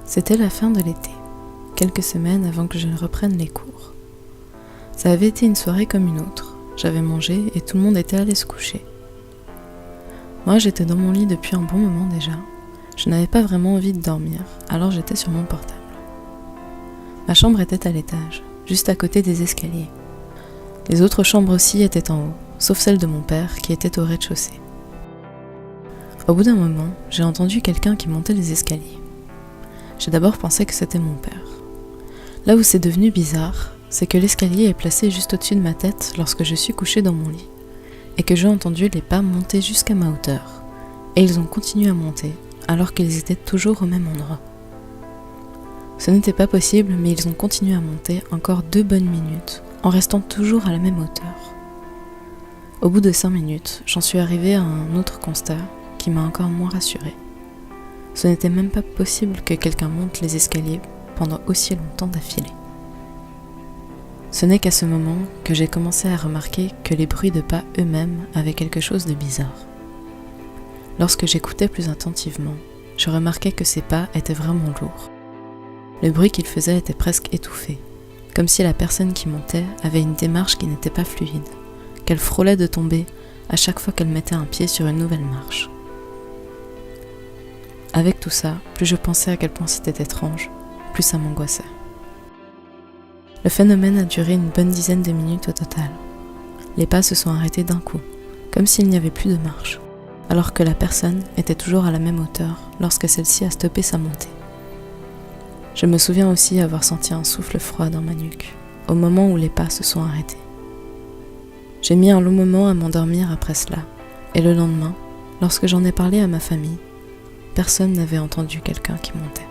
C'était la fin de l'été, quelques semaines avant que je ne reprenne les cours. Ça avait été une soirée comme une autre, j'avais mangé et tout le monde était allé se coucher. Moi j'étais dans mon lit depuis un bon moment déjà, je n'avais pas vraiment envie de dormir, alors j'étais sur mon portable. Ma chambre était à l'étage, juste à côté des escaliers. Les autres chambres aussi étaient en haut, sauf celle de mon père qui était au rez-de-chaussée. Au bout d'un moment, j'ai entendu quelqu'un qui montait les escaliers. J'ai d'abord pensé que c'était mon père. Là où c'est devenu bizarre, c'est que l'escalier est placé juste au-dessus de ma tête lorsque je suis couchée dans mon lit, et que j'ai entendu les pas monter jusqu'à ma hauteur, et ils ont continué à monter, alors qu'ils étaient toujours au même endroit. Ce n'était pas possible, mais ils ont continué à monter encore 2 bonnes minutes, en restant toujours à la même hauteur. Au bout de 5 minutes, j'en suis arrivée à un autre constat qui m'a encore moins rassurée. Ce n'était même pas possible que quelqu'un monte les escaliers pendant aussi longtemps d'affilée. Ce n'est qu'à ce moment que j'ai commencé à remarquer que les bruits de pas eux-mêmes avaient quelque chose de bizarre. Lorsque j'écoutais plus attentivement, je remarquais que ces pas étaient vraiment lourds. Le bruit qu'ils faisaient était presque étouffé, comme si la personne qui montait avait une démarche qui n'était pas fluide, qu'elle frôlait de tomber à chaque fois qu'elle mettait un pied sur une nouvelle marche. Avec tout ça, plus je pensais à quel point c'était étrange, plus ça m'angoissait. Le phénomène a duré une bonne dizaine de minutes au total. Les pas se sont arrêtés d'un coup, comme s'il n'y avait plus de marche, alors que la personne était toujours à la même hauteur lorsque celle-ci a stoppé sa montée. Je me souviens aussi avoir senti un souffle froid dans ma nuque, au moment où les pas se sont arrêtés. J'ai mis un long moment à m'endormir après cela, et le lendemain, lorsque j'en ai parlé à ma famille, personne n'avait entendu quelqu'un qui montait.